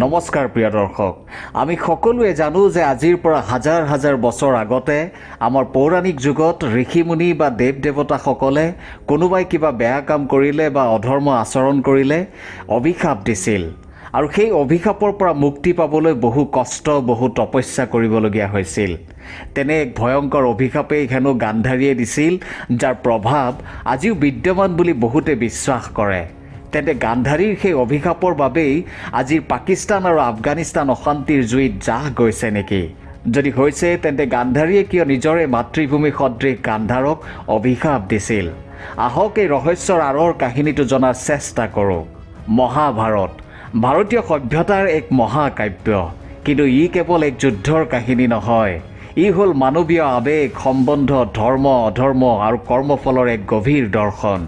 নমস্কাৰ প্ৰিয় দৰ্শক আমি সকলোৱে জানো যে আজিৰ পৰা হাজাৰ হাজাৰ বছৰ আগতে আমাৰ পৌৰাণিক যুগত ঋষিমুনি বা দেৱ দেৱতাসকলে কোনোবাই কিবা বেয়া কাম কৰিলে বা অধৰ্ম আচৰণ কৰিলে অভিশাপ দিছিল আৰু সেই অভিশাপৰ পৰা মুক্তি পাবলৈ বহু কষ্ট বহু তপস্যা কৰিবলগীয়া হৈছিল তেনে এক ভয়ংকৰ অভিশাপেই হেনো গান্ধাৰীয়ে দিছিল যাৰ প্ৰভাৱ আজিও বিদ্যমান বুলি বহুতে বিশ্বাস কৰে তেন্তে গান্ধাৰীৰ সেই অভিশাপৰ বাবেই আজিৰ পাকিস্তান আৰু আফগানিস্তান অশান্তিৰ জুইত জাহ গৈছে নেকি যদি হৈছে তেন্তে গান্ধাৰীয়ে কিয় নিজৰে মাতৃভূমি সদৃশ গান্ধাৰক অভিশাপ দিছিল আহক এই ৰহস্যৰ আঁৰৰ কাহিনীটো জনাৰ চেষ্টা কৰোঁ মহাভাৰত ভাৰতীয় সভ্যতাৰ এক মহাকাব্য কিন্তু ই কেৱল এক যুদ্ধৰ কাহিনী নহয় ই হ'ল মানৱীয় আৱেগ সম্বন্ধ ধৰ্ম অধৰ্ম আৰু কৰ্মফলৰ এক গভীৰ দৰ্শন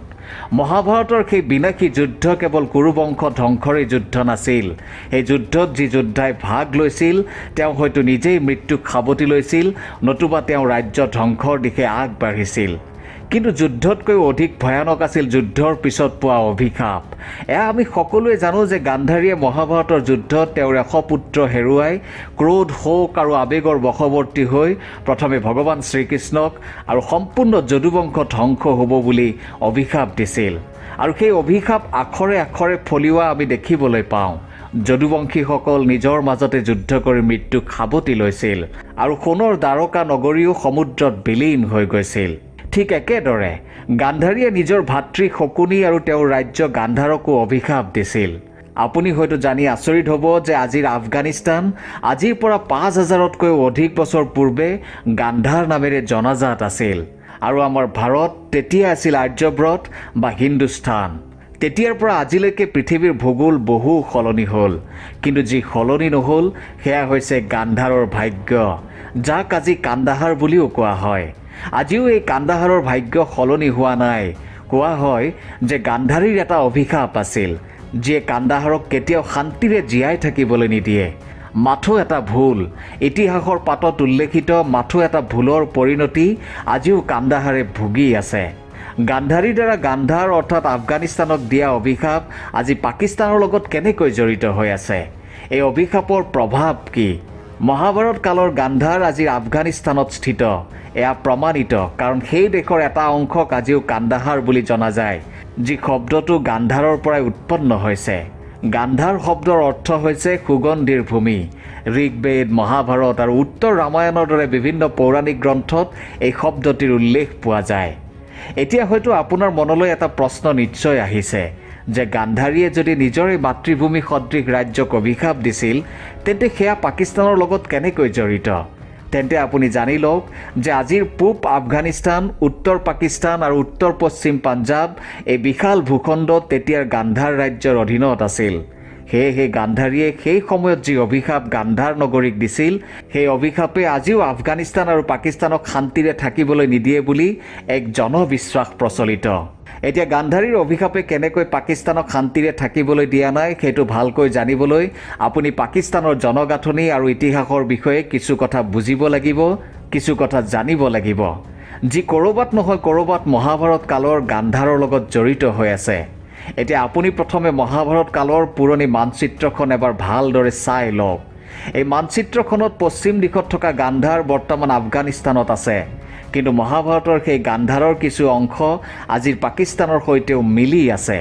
মহাভাৰতৰ সেই বিনাশী যুদ্ধ কেৱল কুৰুবংশ ধ্বংসৰে যুদ্ধ নাছিল এই যুদ্ধত যি যোদ্ধাই ভাগ লৈছিল তেওঁ হয়তো নিজেই মৃত্যুক সাৱটি লৈছিল নতুবা তেওঁ ৰাজ্য ধ্বংসৰ দিশে আগবাঢ়িছিল কিন্তু যুদ্ধতকৈ অধিক ভয়ানক আছিল যুদ্ধৰ পিছত পোৱা অভিশাপ এয়া আমি সকলোৱে জানো যে গান্ধাৰীয়ে মহাভাৰতৰ যুদ্ধত তেওঁৰ 100 পুত্ৰ হেৰুৱাই ক্ৰোধ শোক আৰু আৱেগৰ বশৱৰ্তী হৈ প্ৰথমে ভগৱান শ্ৰীকৃষ্ণক আৰু সম্পূৰ্ণ যদুবংশ ধ্বংস হ'ব বুলি অভিশাপ দিছিল আৰু সেই অভিশাপ আখৰে আখৰে ফলিওৱা আমি দেখিবলৈ পাওঁ যদুবংশীসকল নিজৰ মাজতে যুদ্ধ কৰি মৃত্যুক সাৱটি লৈছিল আৰু সোণৰ দ্বাৰকা নগৰীও সমুদ্ৰত বিলীন হৈ গৈছিল ঠিক একেদৰে গান্ধাৰীয়ে নিজৰ ভাতৃ শকুনি আৰু তেওঁৰ ৰাজ্য গান্ধাৰকো অভিশাপ দিছিল আপুনি হয়তো জানি আচৰিত হ'ব যে আজিৰ আফগানিস্তান আজিৰ পৰা 5000তকৈ অধিক বছৰ পূৰ্বে গান্ধাৰ নামেৰে জনাজাত আছিল আৰু আমাৰ ভাৰত তেতিয়া আছিল আৰ্যব্ৰত বা হিন্দুস্তান তেতিয়াৰ পৰা আজিলৈকে পৃথিৱীৰ ভূগোল বহু সলনি হ'ল কিন্তু যি সলনি নহ'ল সেয়া হৈছে গান্ধাৰৰ ভাগ্য যাক আজি কান্দাহাৰ বুলিও কোৱা হয় আজিও এই কান্দাহাৰৰ ভাগ্য সলনি হোৱা নাই কোৱা হয় যে গান্ধাৰীৰ এটা অভিশাপ আছিল যিয়ে কান্দাহাৰক কেতিয়াও শান্তিৰে জীয়াই থাকিবলৈ নিদিয়ে মাথো এটা ভুল ইতিহাসৰ পাতত উল্লেখিত মাথো এটা ভুলৰ পৰিণতি আজিও কান্দাহাৰে ভুগি আছে গান্ধাৰীৰ দ্বাৰা গান্ধাৰ অৰ্থাৎ আফগানিস্তানক দিয়া অভিশাপ আজি পাকিস্তানৰ লগত কেনেকৈ জড়িত হৈ আছে এই অভিশাপৰ প্ৰভাৱ কি মহাভাৰত কালৰ গান্ধাৰ আজিৰ আফগানিস্তানত স্থিত এয়া প্ৰমাণিত কাৰণ সেই দেশৰ এটা অংশক আজিও কান্দাহাৰ বুলি জনা যায় যি শব্দটো গান্ধাৰৰ পৰাই উৎপন্ন হৈছে গান্ধাৰ শব্দৰ অৰ্থ হৈছে সুগন্ধিৰ ভূমি ঋগ্বেদ মহাভাৰত আৰু উত্তৰ ৰামায়ণৰ দৰে বিভিন্ন পৌৰাণিক গ্ৰন্থত এই শব্দটিৰ উল্লেখ পোৱা যায় এতিয়া হয়তো আপোনাৰ মনলৈ এটা প্ৰশ্ন নিশ্চয় আহিছে যে গান্ধাৰীয়ে যদি নিজৰে মাতৃভূমি সদৃশ ৰাজ্যক অভিশাপ দিছিল তেন্তে সেয়া পাকিস্তানৰ লগত কেনেকৈ জড়িত তেন্তে আপুনি জানি লওক যে আজিৰ পূব আফগানিস্তান উত্তৰ পাকিস্তান আৰু উত্তৰ পশ্চিম পাঞ্জাব এই বিশাল ভূখণ্ড তেতিয়াৰ গান্ধাৰ ৰাজ্যৰ অধীনত আছিল সেয়েহে গান্ধাৰীয়ে সেই সময়ত যি অভিশাপ গান্ধাৰ নগৰীক দিছিল সেই অভিশাপে আজিও আফগানিস্তান আৰু পাকিস্তানক শান্তিৰে থাকিবলৈ নিদিয়ে বুলি এক জনবিশ্বাস প্ৰচলিত এতিয়া গান্ধাৰীৰ অভিশাপে কেনেকৈ পাকিস্তানক শান্তিৰে থাকিবলৈ দিয়া নাই সেইটো ভালকৈ জানিবলৈ আপুনি পাকিস্তানৰ জনগাঁথনি আৰু ইতিহাসৰ বিষয়ে কিছু কথা বুজিব লাগিব কিছু কথা জানিব লাগিব যি কৰবাত নহয় কৰবাত মহাভাৰত কালৰ গান্ধাৰৰ লগত জড়িত হৈ আছে এতিয়া আপুনি প্ৰথমে মহাভাৰত কালৰ পুৰণি মানচিত্ৰখন এবাৰ ভালদৰে চাই লওক এই মানচিত্ৰখনত পশ্চিম দিশত থকা গান্ধাৰ বৰ্তমান আফগানিস্তানত আছে কিন্তু মহাভাৰতৰ সেই গান্ধাৰৰ কিছু অংশ আজিৰ পাকিস্তানৰ সৈতেও মিলি আছে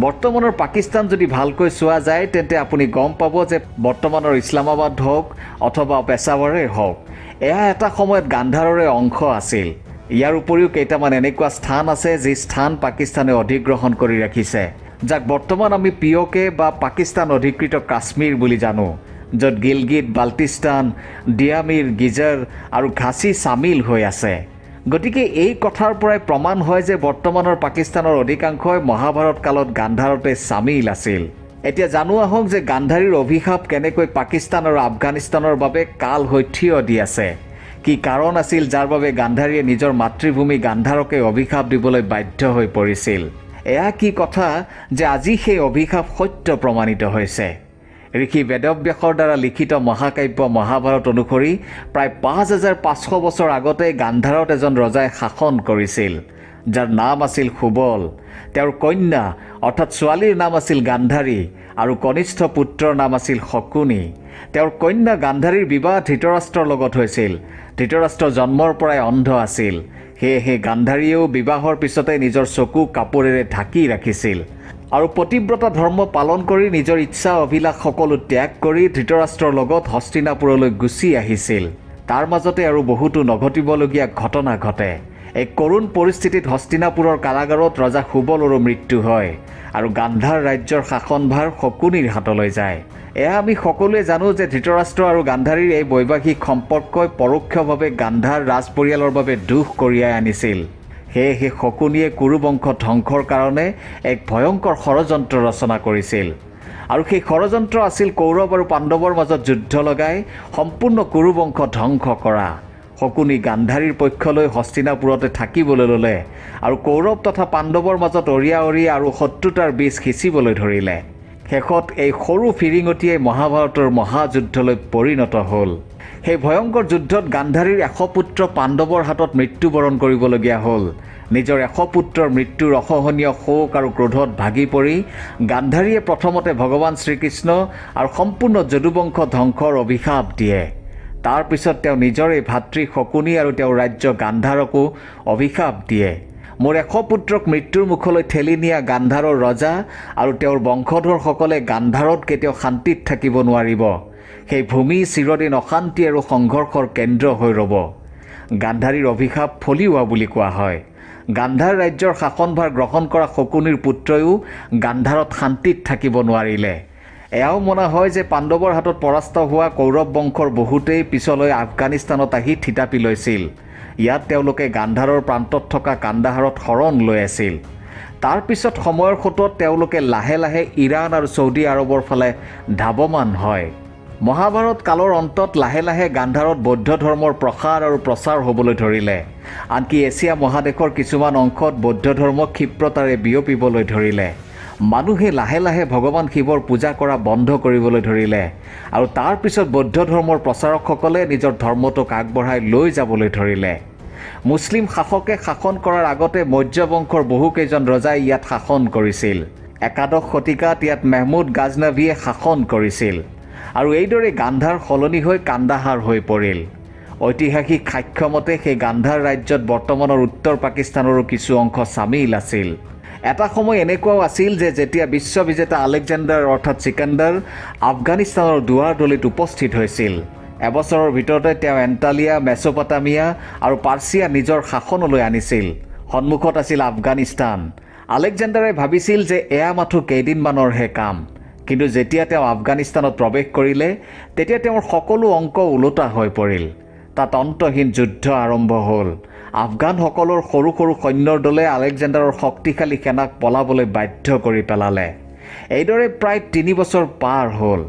বৰ্তমানৰ পাকিস্তান যদি ভালকৈ চোৱা যায় তেন্তে আপুনি গম পাব যে বৰ্তমানৰ ইছলামাবাদ হওক অথবা পেছাৱাৰে হওক এয়া এটা সময়ত গান্ধাৰৰে অংশ আছিল ইয়াৰ উপৰিও কেইটামান এনেকুৱা স্থান আছে যি স্থান পাকিস্তানে অধিগ্ৰহণ কৰি ৰাখিছে যাক বৰ্তমান আমি পিঅ'কে বা পাকিস্তান অধিকৃত কাশ্মীৰ বুলি জানো য'ত গিলগিট বাল্টিস্তান ডিয়ামিৰ গিজাৰ আৰু ঘাচি চামিল হৈ আছে গতিকে এই কথাৰ পৰাই প্ৰমাণ হয় যে বৰ্তমানৰ পাকিস্তানৰ অধিকাংশই মহাভাৰত কালত গান্ধাৰতে চামিল আছিল এতিয়া জানো আহক যে গান্ধাৰীৰ অভিশাপ কেনেকৈ পাকিস্তান আৰু আফগানিস্তানৰ বাবে কাল হৈ থিয় দি আছে কি কাৰণ আছিল যাৰ বাবে গান্ধাৰীয়ে নিজৰ মাতৃভূমি গান্ধাৰকে অভিশাপ দিবলৈ বাধ্য হৈ পৰিছিল এয়া কি কথা যে আজি সেই অভিশাপ সত্য প্ৰমাণিত হৈছে ঋষি বেদব্যাসৰ দ্বাৰা লিখিত মহাকাব্য মহাভাৰত অনুসৰি প্ৰায় 5500 বছৰ আগতে গান্ধাৰত এজন ৰজাই শাসন কৰিছিল যাৰ নাম আছিল সুবল। তেওঁৰ কন্যা অৰ্থাৎ ছোৱালীৰ নাম আছিল গান্ধাৰী আৰু কনিষ্ঠ পুত্ৰৰ নাম আছিল শকুনি। তেওঁৰ কন্যা গান্ধাৰীৰ বিবাহ ধৃতৰাষ্ট্ৰৰ লগত হৈছিল। ধৃতৰাষ্ট্ৰ জন্মৰ পৰাই অন্ধ আছিল, সেয়েহে গান্ধাৰীয়েও বিবাহৰ পিছতে নিজৰ চকু কাপোৰেৰে ঢাকি ৰাখিছিল আৰু পতিব্ৰতা ধৰ্ম পালন কৰি নিজৰ ইচ্ছা অভিলাষ সকলো ত্যাগ কৰি ধৃতৰাষ্ট্ৰৰ লগত হস্তিনাপুৰলৈ গুচি আহিছিল। তাৰ মাজতে আৰু বহুতো নঘটিবলগীয়া ঘটনা ঘটে। এক কৰুণ পৰিস্থিতিত হস্তিনাপুৰৰ কাৰাগাৰত ৰজা সুবলৰো মৃত্যু হয় আৰু গান্ধাৰ ৰাজ্যৰ শাসনভাৰ শকুনিৰ হাতলৈ যায়। এয়া আমি সকলোৱে জানো যে ধৃতৰাষ্ট্ৰ আৰু গান্ধাৰীৰ এই বৈবাহিক সম্পৰ্কই পৰোক্ষভাৱে গান্ধাৰ ৰাজ পৰিয়ালৰ বাবে দুখ কঢ়িয়াই আনিছিল। সেয়েহে শকুনিয়ে কুৰুবংশ ধ্বংসৰ কাৰণে এক ভয়ংকৰ ষড়যন্ত্ৰ ৰচনা কৰিছিল আৰু সেই ষড়যন্ত্ৰ আছিল কৌৰৱ আৰু পাণ্ডৱৰ মাজত যুদ্ধ লগাই সম্পূৰ্ণ কুৰুবংশ ধ্বংস কৰা। শকুনি গান্ধাৰীৰ পক্ষলৈ হস্তিনাপুৰতে থাকিবলৈ ল'লে আৰু কৌৰৱ তথা পাণ্ডৱৰ মাজত অৰিয়া আৰু শত্ৰুতাৰ বীজ সিঁচিবলৈ ধৰিলে। শেষত এই সৰু ফিৰিঙতিয়ে মহাভাৰতৰ মহাযুদ্ধলৈ পৰিণত হ'ল। সেই ভয়ংকৰ যুদ্ধত গান্ধাৰীৰ 100 পুত্ৰ পাণ্ডৱৰ হাতত মৃত্যুবৰণ কৰিবলগীয়া হ'ল। নিজৰ 100 পুত্ৰৰ মৃত্যুৰ অসহনীয় শোক আৰু ক্ৰোধত ভাগি পৰি গান্ধাৰীয়ে প্ৰথমতে ভগৱান শ্ৰীকৃষ্ণ আৰু সম্পূৰ্ণ যদুবংশ ধ্বংসৰ অভিশাপ দিয়ে। তাৰ পিছত তেওঁ নিজৰ এই ভাতৃ শকুনি আৰু তেওঁৰ ৰাজ্য গান্ধাৰকো অভিশাপ দিয়ে। মোৰ 100 পুত্ৰক মৃত্যুৰ মুখলৈ ঠেলি নিয়া গান্ধাৰৰ ৰজা আৰু তেওঁৰ বংশধৰসকলে গান্ধাৰত কেতিয়াও শান্তিত থাকিব নোৱাৰিব। সেই ভূমি চিৰদিন অশান্তি আৰু সংঘৰ্ষৰ কেন্দ্ৰ হৈ ৰ'ব। গান্ধাৰীৰ অভিশাপ ফলিওৱা বুলি কোৱা হয়। গান্ধাৰ ৰাজ্যৰ শাসনভাৰ গ্ৰহণ কৰা শকুনিৰ পুত্ৰয়ো গান্ধাৰত শান্তিত থাকিব নোৱাৰিলে। এয়াও মনা হয় যে পাণ্ডৱৰ হাতত পৰাস্ত হোৱা কৌৰৱ বংশৰ বহুতেই পিছলৈ আফগানিস্তানত আহি থিতাপি লৈছিল। ইয়াত তেওঁলোকে গান্ধাৰৰ প্ৰান্তত থকা কান্দাহাৰত শৰণ লৈ আছিল। তাৰ পিছত সময়ৰ সোঁতত তেওঁলোকে লাহে লাহে ইৰাণ আৰু ছৌদি আৰবৰ ফালে ধাৱমান হয়। মহাভাৰত কালৰ অন্তত লাহে লাহে গান্ধাৰত বৌদ্ধ ধৰ্মৰ প্ৰসাৰ আৰু প্ৰচাৰ হ'বলৈ ধৰিলে। আনকি এছিয়া মহাদেশৰ কিছুমান অংশত বৌদ্ধ ধৰ্ম ক্ষিপ্ৰতাৰে বিয়পিবলৈ ধৰিলে। মানুহে লাহে লাহে ভগৱান শিৱৰ পূজা কৰা বন্ধ কৰিবলৈ ধৰিলে আৰু তাৰ পিছত বৌদ্ধ ধৰ্মৰ প্ৰচাৰকসকলে নিজৰ ধৰ্মটোক আগবঢ়াই লৈ যাবলৈ ধৰিলে। মুছলিম শাসকে শাসন কৰাৰ আগতে মৌৰ্য বংশৰ বহুকেইজন ৰজাই ইয়াত শাসন কৰিছিল। একাদশ শতিকাত ইয়াত মেহমুদ গাজনভিয়ে শাসন কৰিছিল আৰু এইদৰে গান্ধাৰ সলনি হৈ কান্দাহাৰ হৈ পৰিল। ঐতিহাসিক সাক্ষ্যমতে সেই গান্ধাৰ ৰাজ্যত বৰ্তমানৰ উত্তৰ পাকিস্তানৰো কিছু অংশ চামিল আছিল। এটা সময় এনেকুৱাও আছিল যে যেতিয়া বিশ্ববিজেতা আলেকজেণ্ডাৰ অৰ্থাৎ চিকাণ্ডাৰ আফগানিস্তানৰ দুৱাৰদলিত উপস্থিত হৈছিল। এবছৰৰ ভিতৰতে তেওঁ এণ্টালিয়া, মেছোপটামিয়া আৰু পাৰ্চিয়া নিজৰ শাসনলৈ আনিছিল। সন্মুখত আছিল আফগানিস্তান। আলেকজেণ্ডাৰে ভাবিছিল যে এয়া মাথো কেইদিনমানৰহে কাম, কিন্তু যেতিয়া তেওঁ আফগানিস্তানত প্ৰৱেশ কৰিলে তেতিয়া তেওঁৰ সকলো অংক ওলোটা হৈ পৰিল। তাত অন্তহীন যুদ্ধ আৰম্ভ হ'ল। আফগানসকলৰ সৰু সৰু সৈন্যৰ দলে আলেকজেণ্ডাৰৰ শক্তিশালী সেনাক পলাবলৈ বাধ্য কৰি পেলালে। এইদৰে প্ৰায় 3 বছৰ পাৰ হ'ল।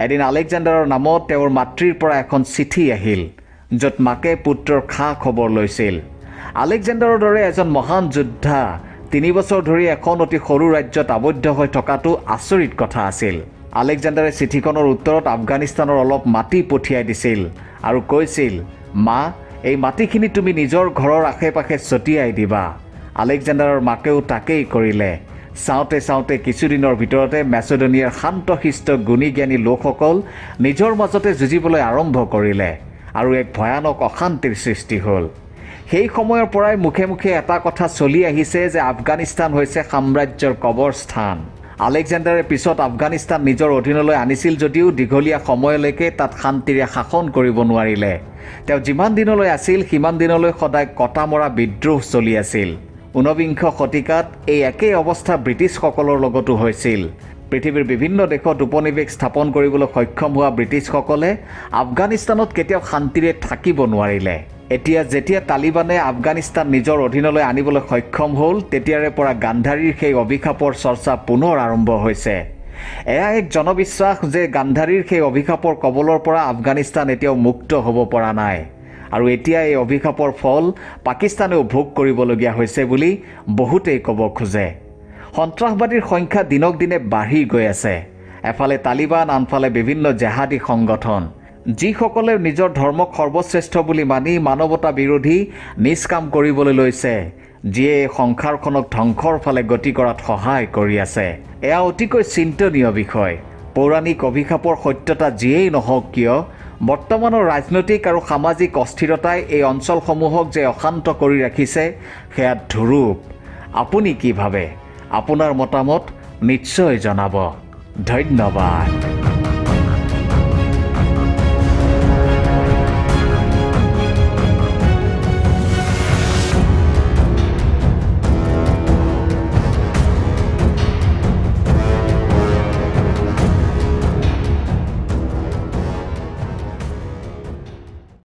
এদিন আলেকজেণ্ডাৰৰ নামত তেওঁৰ মাতৃৰ পৰা এখন চিঠি আহিল, য'ত মাকে পুত্ৰৰ খা খবৰ লৈছিল। আলেকজেণ্ডাৰৰ দৰে এজন মহান যোদ্ধা 3 বছৰ ধৰি এখন অতি সৰু ৰাজ্যত আবদ্ধ হৈ থকাটো আচৰিত কথা আছিল। আলেকজেণ্ডাৰে চিঠিখনৰ উত্তৰত আফগানিস্তানৰ অলপ মাটি পঠিয়াই দিছিল আৰু কৈছিল, মা, এই মাটিখিনি তুমি নিজৰ ঘৰৰ আশে পাশে ছটিয়াই দিবা। আলেকজেণ্ডাৰৰ মাকেও তাকেই কৰিলে। চাওঁতে চাওঁতে কিছুদিনৰ ভিতৰতে মেচেডনিয়াৰ শান্তশিষ্ট গুণীজ্ঞানী লোকসকল নিজৰ মাজতে যুঁজিবলৈ আৰম্ভ কৰিলে আৰু এক ভয়ানক অশান্তিৰ সৃষ্টি হ'ল। সেই সময়ৰ পৰাই মুখে মুখে এটা কথা চলি আহিছে যে আফগানিস্তান হৈছে সাম্ৰাজ্যৰ কবৰস্থান। আলেকজেণ্ডাৰে পিছত আফগানিস্তান নিজৰ অধীনলৈ আনিছিল যদিও দীঘলীয়া সময়লৈকে তাত শান্তিৰে শাসন কৰিব নোৱাৰিলে। তেওঁ যিমান দিনলৈ আছিল সিমান দিনলৈ সদায় কটা মৰা বিদ্ৰোহ চলি আছিল। 19বিংশ শতিকাত এই একেই অৱস্থা ব্ৰিটিছসকলৰ লগতো হৈছিল। পৃথিৱীৰ বিভিন্ন দেশত উপনিৱেশ স্থাপন কৰিবলৈ সক্ষম হোৱা ব্ৰিটিছসকলে আফগানিস্তানত কেতিয়াও শান্তিৰে থাকিব নোৱাৰিলে। এতিয়া যেতিয়া তালিবানে আফগানিস্তান নিজৰ অধীনলৈ আনিবলৈ সক্ষম হ'ল তেতিয়াৰে পৰা গান্ধাৰীৰ সেই অভিশাপৰ চৰ্চা পুনৰ আৰম্ভ হৈছে। এয়া এক জনবিশ্বাস যে গান্ধাৰীৰ সেই অভিশাপৰ কবলৰ পৰা আফগানিস্তান এতিয়াও মুক্ত হ'ব পৰা নাই আৰু এতিয়া এই অভিশাপৰ ফল পাকিস্তানেও ভোগ কৰিবলগীয়া হৈছে বুলি বহুতেই ক'ব খোজে। সন্ত্ৰাসবাদীৰ সংখ্যা দিনক দিনে বাঢ়ি গৈ আছে। এফালে তালিবান, আনফালে বিভিন্ন জেহাদী সংগঠন, যিসকলে নিজৰ ধৰ্মক সৰ্বশ্ৰেষ্ঠ বুলি মানি মানৱতা বিৰোধী নিজ কাম কৰিবলৈ লৈছে। যিয়ে এই সংসাৰখনক ধ্বংসৰ ফালে গতি কৰাত সহায় কৰি আছে। এয়া অতিকৈ চিন্তনীয় বিষয়। পৌৰাণিক অভিশাপৰ সত্যতা যিয়েই নহওক কিয়, বৰ্তমানৰ ৰাজনৈতিক আৰু সামাজিক অস্থিৰতাই এই অঞ্চলসমূহক যে অশান্ত কৰি ৰাখিছে সেয়া ধ্ৰুৱ। আপুনি কি ভাবে? আপোনাৰ মতামত নিশ্চয় জনাব। ধন্যবাদ।